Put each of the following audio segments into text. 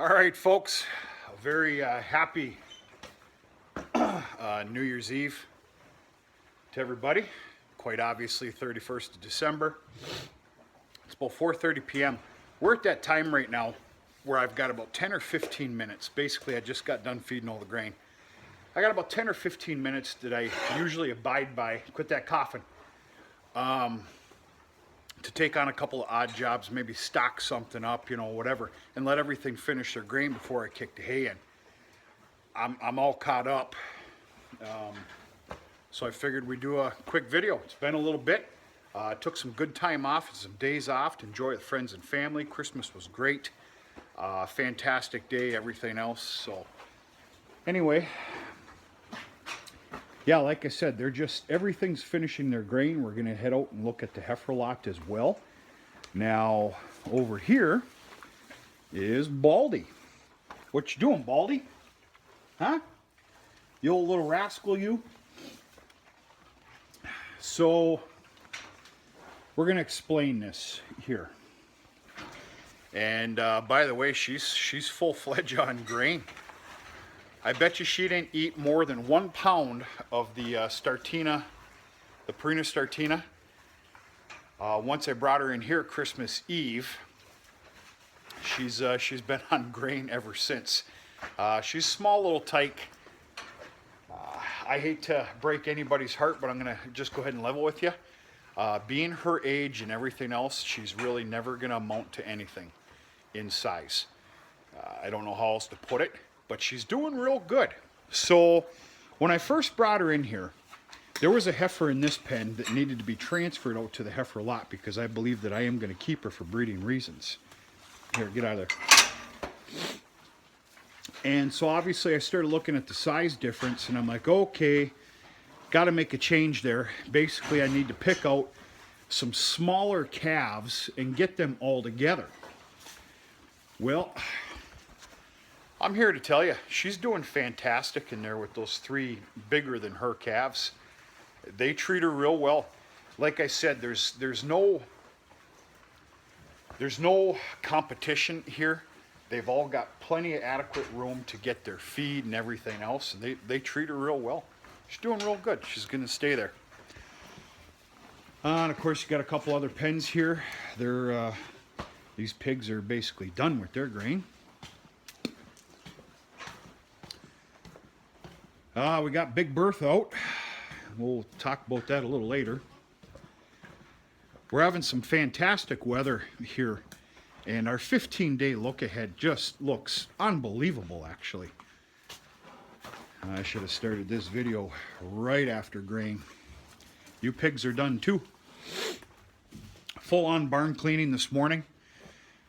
All right, folks, a very happy New Year's Eve to everybody. Quite obviously, 31st of December. It's about 4:30 p.m. We're at that time right now where I've got about 10 or 15 minutes. Basically, I just got done feeding all the grain. I got about 10 or 15 minutes that I usually abide by. Quit that coughing. To take on a couple of odd jobs, maybe stock something up, whatever, and let everything finish their grain before I kick the hay in. I'm all caught up, so I figured we'd do a quick video. It's been a little bit. Took some good time off, some days off to enjoy with friends and family. Christmas was great. Fantastic day, everything else. So anyway, yeah, like I said, everything's finishing their grain. We're gonna head out and look at the heifer lot as well. Now, over here is Baldy. What you doing, Baldy? Huh? You old little rascal, you? So, we're gonna explain this here. And by the way, she's full-fledged on grain. I bet you she didn't eat more than 1 pound of the Startina, the Purina Startina. Once I brought her in here Christmas Eve, she's been on grain ever since. She's a small little tyke. I hate to break anybody's heart, but I'm gonna just go ahead and level with you. Being her age and everything else, she's really never gonna amount to anything in size. I don't know how else to put it, but she's doing real good. So when I first brought her in here, there was a heifer in this pen that needed to be transferred out to the heifer lot because I believe that I am going to keep her for breeding reasons. Here, get out of there. And so obviously I started looking at the size difference and I'm like, okay, got to make a change there. Basically I need to pick out some smaller calves and get them all together. Well, I'm here to tell you, she's doing fantastic in there with those 3 bigger than her calves. They treat her real well. Like I said, there's no competition here. They've all got plenty of adequate room to get their feed and everything else, and they treat her real well. She's doing real good. She's gonna stay there. And of course, you got a couple other pens here. These pigs are basically done with their grain. We got Big Bertha out. We'll talk about that a little later. We're having some fantastic weather here, and our 15-day look ahead just looks unbelievable, actually. I should have started this video right after grain. You pigs are done too. Full-on barn cleaning this morning.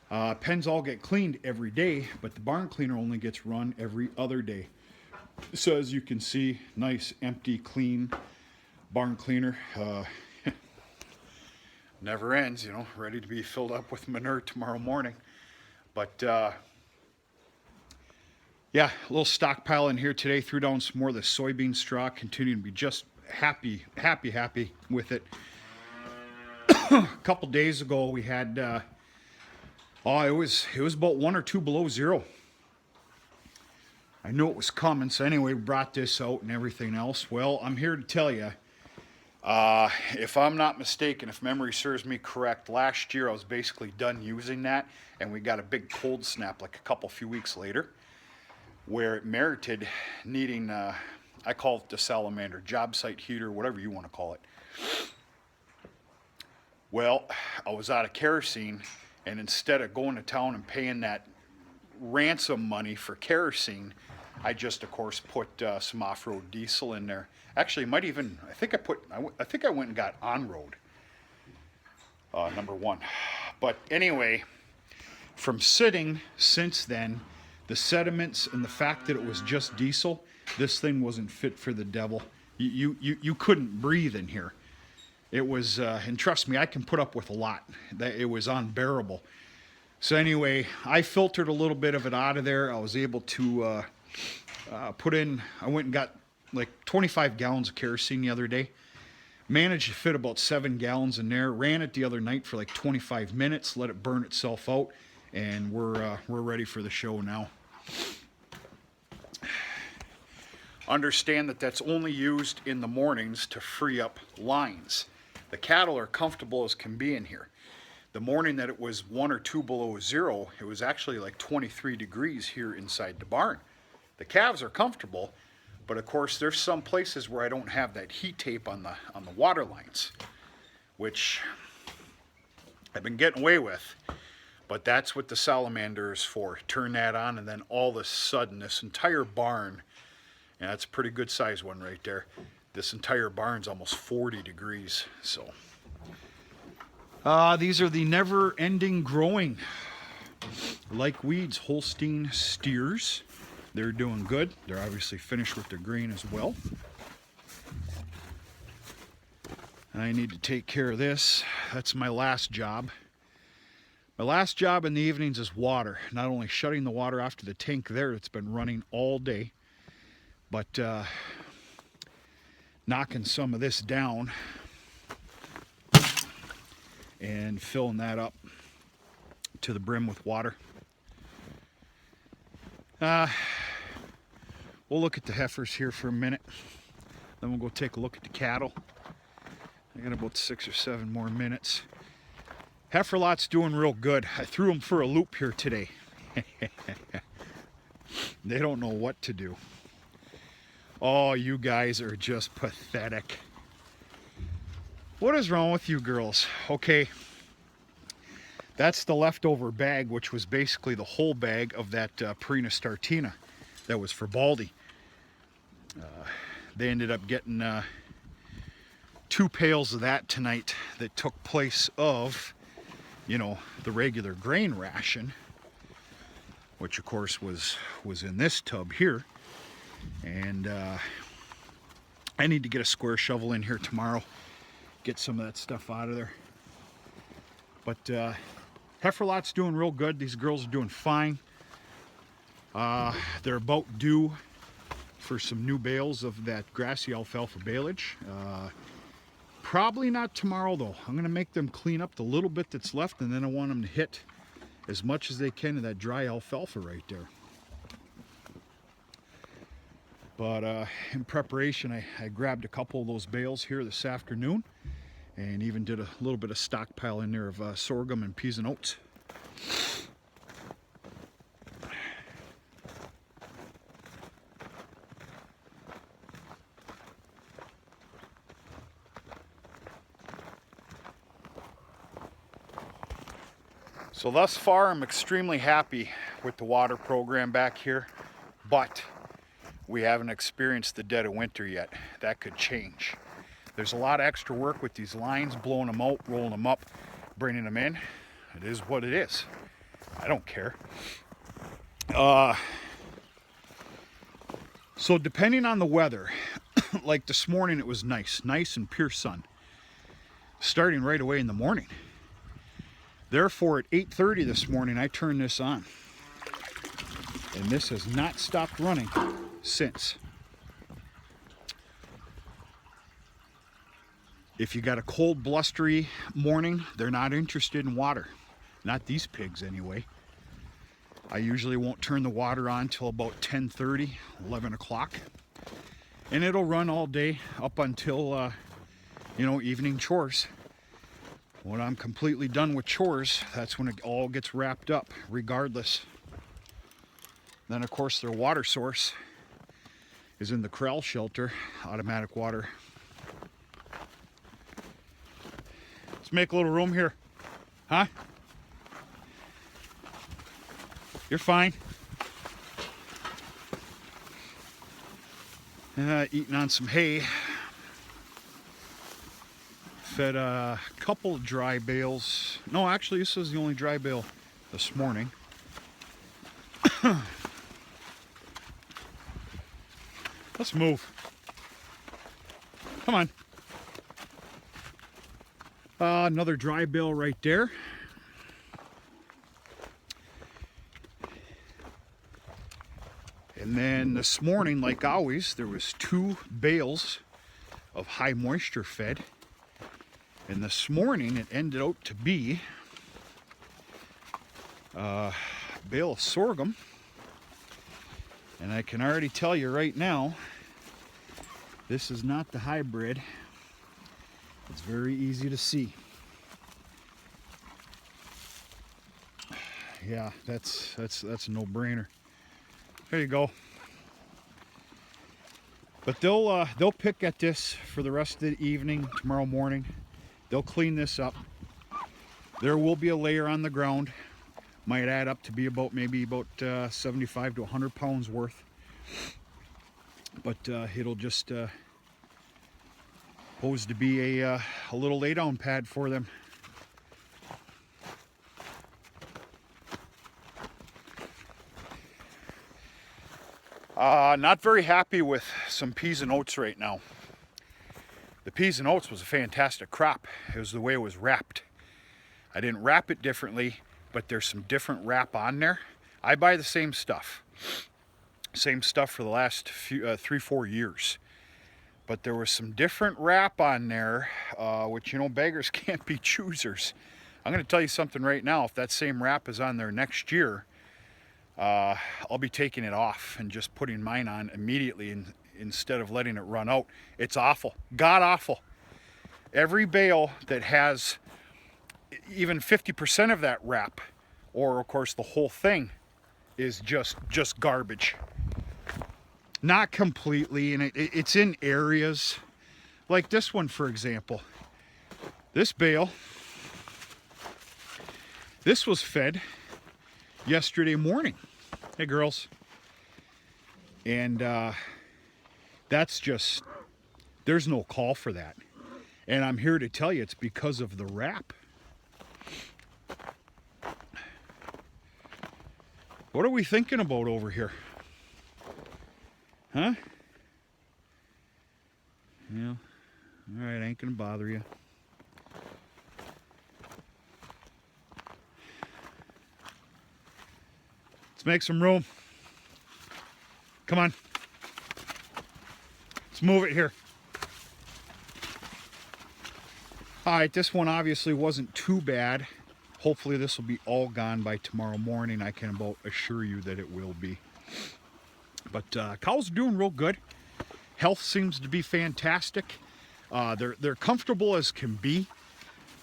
Pens all get cleaned every day, but the barn cleaner only gets run every other day. So as you can see, nice, empty, clean barn cleaner. Never ends, ready to be filled up with manure tomorrow morning. But yeah, a little stockpile in here today. Threw down some more of the soybean straw. Continue to be just happy with it. A couple days ago we had, it was about 1 or 2 below zero. I knew it was coming, so anyway, we brought this out and everything else. Well, I'm here to tell you, if I'm not mistaken, if memory serves me correct, last year I was basically done using that, and we got a big cold snap like a few weeks later, where it merited needing, I call it the salamander, job site heater, whatever you want to call it. Well, I was out of kerosene, and instead of going to town and paying that ransom money for kerosene, I just, of course, put some off-road diesel in there. Actually, I think I went and got on-road, number 1. But anyway, from sitting since then, the sediments and the fact that it was just diesel, this thing wasn't fit for the devil. You couldn't breathe in here. It was, and trust me, I can put up with a lot. It was unbearable. So anyway, I filtered a little bit of it out of there. I was able to I went and got like 25 gallons of kerosene the other day. Managed to fit about 7 gallons in there. Ran it the other night for like 25 minutes, let it burn itself out, and we're ready for the show now. Understand that that's only used in the mornings to free up lines. The cattle are comfortable as can be in here. The morning that it was 1 or 2 below zero, it was actually like 23 degrees here inside the barn. The calves are comfortable, but of course there's some places where I don't have that heat tape on the water lines, which I've been getting away with. But that's what the salamander is for. Turn that on, and then all of a sudden this entire barn, and that's a pretty good size one right there, this entire barn's almost 40 degrees. So these are the never-ending growing, like weeds, Holstein steers. They're doing good. They're obviously finished with their grain as well. I need to take care of this. That's my last job. My last job in the evenings is water. Not only shutting the water off to the tank there, it's been running all day, but knocking some of this down and filling that up to the brim with water. We'll look at the heifers here for a minute. Then we'll go take a look at the cattle. I got about 6 or 7 more minutes. Heifer lot's doing real good. I threw them for a loop here today. They don't know what to do. Oh, you guys are just pathetic. What is wrong with you girls? Okay, that's the leftover bag, which was basically the whole bag of that Purina Startina that was for Baldy. They ended up getting 2 pails of that tonight that took place of, you know, the regular grain ration, which of course was in this tub here. And I need to get a square shovel in here tomorrow, get some of that stuff out of there. But heifer lot's doing real good. These girls are doing fine. They're about due for some new bales of that grassy alfalfa baleage. Probably not tomorrow though. I'm going to make them clean up the little bit that's left, and then I want them to hit as much as they can of that dry alfalfa right there. But in preparation, I grabbed a couple of those bales here this afternoon, and even did a little bit of stockpile in there of sorghum and peas and oats. So thus far, I'm extremely happy with the water program back here, but we haven't experienced the dead of winter yet. That could change. There's a lot of extra work with these lines, blowing them out, rolling them up, bringing them in. It is what it is. I don't care. So depending on the weather, like this morning it was nice and pure sun, starting right away in the morning. Therefore, at 8:30 this morning, I turned this on. And this has not stopped running since. If you got a cold, blustery morning, they're not interested in water. Not these pigs, anyway. I usually won't turn the water on till about 10:30, 11 o'clock. And it'll run all day up until, you know, evening chores. When I'm completely done with chores, that's when it all gets wrapped up, regardless. Then, of course, their water source is in the corral shelter, automatic water. Let's make a little room here. Huh? You're fine. Eating on some hay. Fed a couple of dry bales. No, actually, this is the only dry bale this morning. Let's move. Come on. Another dry bale right there. And then this morning, like always, there was 2 bales of high moisture fed. And this morning it ended out to be bale of sorghum. And I can already tell you right now, this is not the hybrid. It's very easy to see. Yeah, that's a no-brainer. There you go. But they'll pick at this for the rest of the evening, tomorrow morning. They'll clean this up. There will be a layer on the ground. Might add up to be maybe about 75 to 100 pounds worth. But it'll just supposed to be a little lay down pad for them. Not very happy with some peas and oats right now. The peas and oats was a fantastic crop. It was the way it was wrapped. I didn't wrap it differently, but there's some different wrap on there. I buy the same stuff. Same stuff for the last 3-4 years. But there was some different wrap on there, which, you know, beggars can't be choosers. I'm going to tell you something right now. If that same wrap is on there next year, I'll be taking it off and just putting mine on immediately instead of letting it run out. It's awful. God awful. Every bale that has even 50% of that wrap, or of course the whole thing, is just garbage. Not completely, and it's in areas like this one, for example. This bale, this was fed yesterday morning. Hey girls. And that's just, there's no call for that. And I'm here to tell you it's because of the wrap. What are we thinking about over here? Huh? Yeah. All right, ain't gonna bother you. Let's make some room. Come on. Let's move it here. All right, this one obviously wasn't too bad. Hopefully this will be all gone by tomorrow morning. I can about assure you that it will be. But cows are doing real good. Health seems to be fantastic. They're comfortable as can be.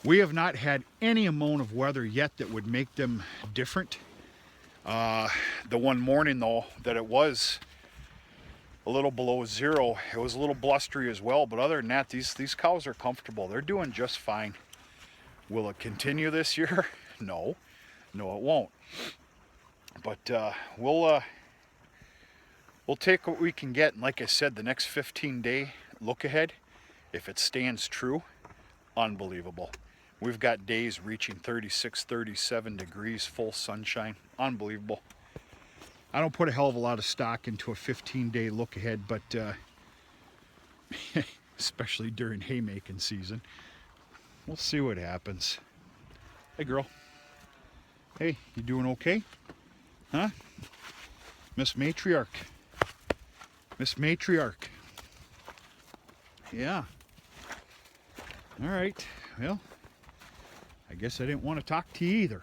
We have not had any amount of weather yet that would make them different. The one morning though that it was a little below zero, it was a little blustery as well, but other than that, these cows are comfortable. They're doing just fine. Will it continue this year? No, it won't. But we'll take what we can get, and like I said, the next 15-day look ahead, if it stands true, unbelievable. We've got days reaching 36, 37 degrees, full sunshine. Unbelievable. I don't put a hell of a lot of stock into a 15-day look ahead, but especially during haymaking season. We'll see what happens. Hey, girl. Hey, you doing okay? Huh? Miss Matriarch. Miss Matriarch. Yeah. All right. Well, I guess I didn't want to talk to you either.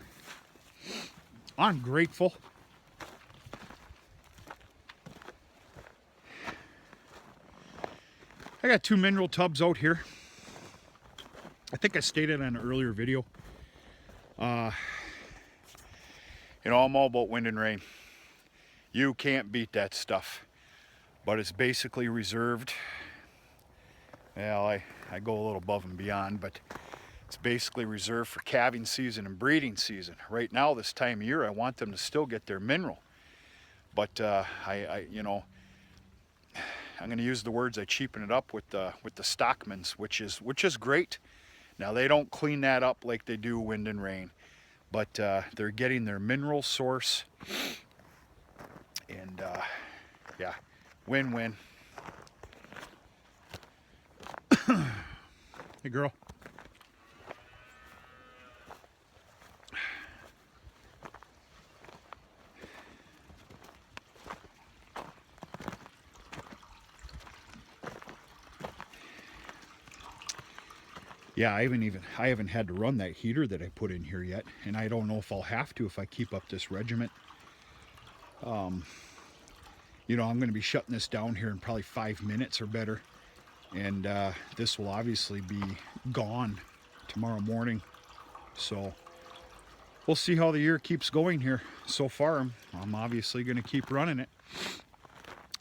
I'm grateful. I got 2 mineral tubs out here. I think I stated on an earlier video. You know, I'm all about wind and rain. You can't beat that stuff. But it's basically reserved. Well, I go a little above and beyond, but it's basically reserved for calving season and breeding season. Right now, this time of year, I want them to still get their mineral. But you know, I'm going to use the words, I cheapen it up with the stockmans, which is great. Now they don't clean that up like they do wind and rain, but they're getting their mineral source, and yeah, win-win. Hey, girl. Yeah, I haven't had to run that heater that I put in here yet, and I don't know if I'll have to if I keep up this regiment. You know, I'm going to be shutting this down here in probably 5 minutes or better, and this will obviously be gone tomorrow morning. So we'll see how the year keeps going here. So far, I'm obviously going to keep running it.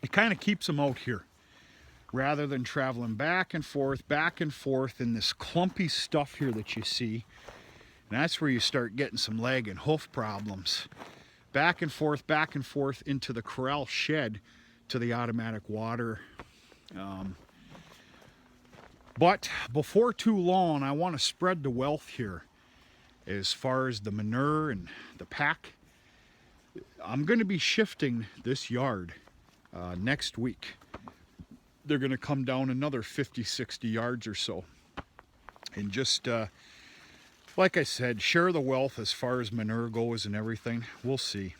It kind of keeps them out here rather than traveling back and forth in this clumpy stuff here that you see. And that's where you start getting some leg and hoof problems. Back and forth into the corral shed to the automatic water. But before too long, I want to spread the wealth here as far as the manure and the pack. I'm going to be shifting this yard next week. They're going to come down another 50, 60 yards or so. And just, like I said, share the wealth as far as manure goes and everything. We'll see.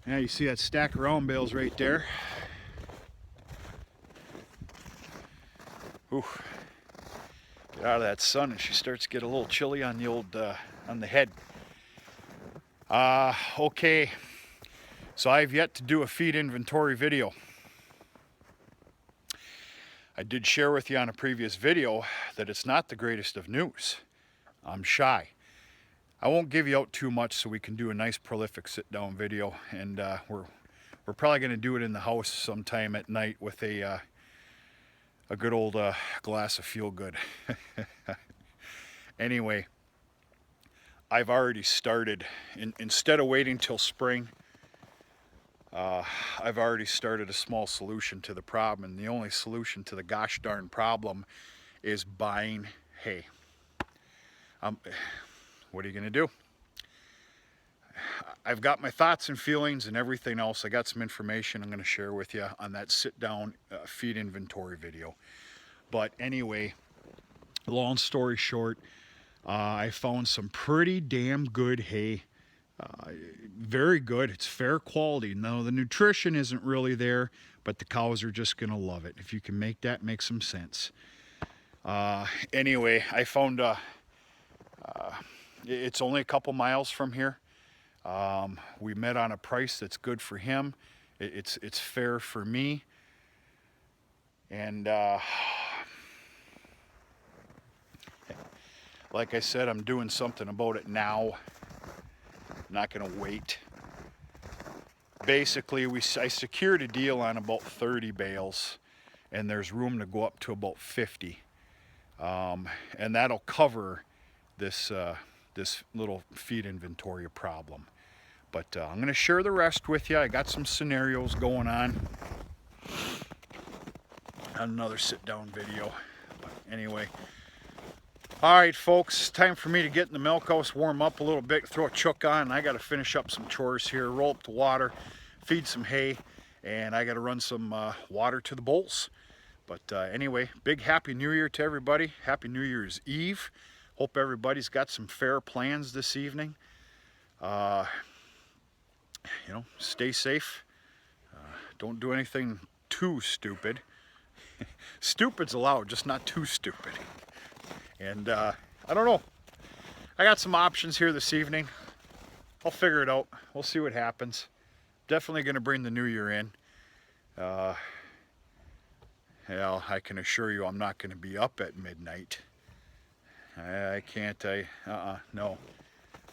Yeah, you see that stack of round bales right there. Ooh. Get out of that sun and she starts to get a little chilly on the old, on the head. Okay. So I've yet to do a feed inventory video. I did share with you on a previous video that it's not the greatest of news. I'm shy. I won't give you out too much so we can do a nice prolific sit-down video, and we're probably going to do it in the house sometime at night with a good old glass of Feel Good. Anyway, I've already started. Instead of waiting till spring, I've already started a small solution to the problem, and the only solution to the gosh darn problem is buying hay. What are you going to do? I've got my thoughts and feelings and everything else. I got some information I'm going to share with you on that sit-down feed inventory video. But anyway, long story short, I found some pretty damn good hay. Very good. It's fair quality. No, the nutrition isn't really there, but the cows are just going to love it. If you can make that make some sense. Anyway, I found it's only a couple miles from here. We met on a price that's good for him. It's fair for me. And like I said, I'm doing something about it now. I'm not going to wait. Basically, I secured a deal on about 30 bales, and there's room to go up to about 50. And that'll cover this this little feed inventory problem. But I'm going to share the rest with you. I got some scenarios going on another sit-down video. But anyway, all right, folks, time for me to get in the milk house, warm up a little bit, throw a chook on. I got to finish up some chores here, roll up the water, feed some hay, and I got to run some water to the bulls. But anyway, big Happy New Year to everybody. Happy New Year's Eve. Hope everybody's got some fair plans this evening. You know, stay safe. Don't do anything too stupid. Stupid's allowed, just not too stupid. And I don't know. I got some options here this evening. I'll figure it out. We'll see what happens. Definitely going to bring the new year in. Yeah, I can assure you I'm not going to be up at midnight. I can't, no.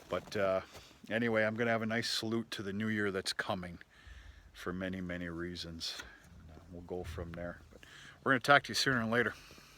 But anyway, I'm going to have a nice salute to the new year that's coming for many, many reasons. We'll go from there. But we're going to talk to you sooner or later.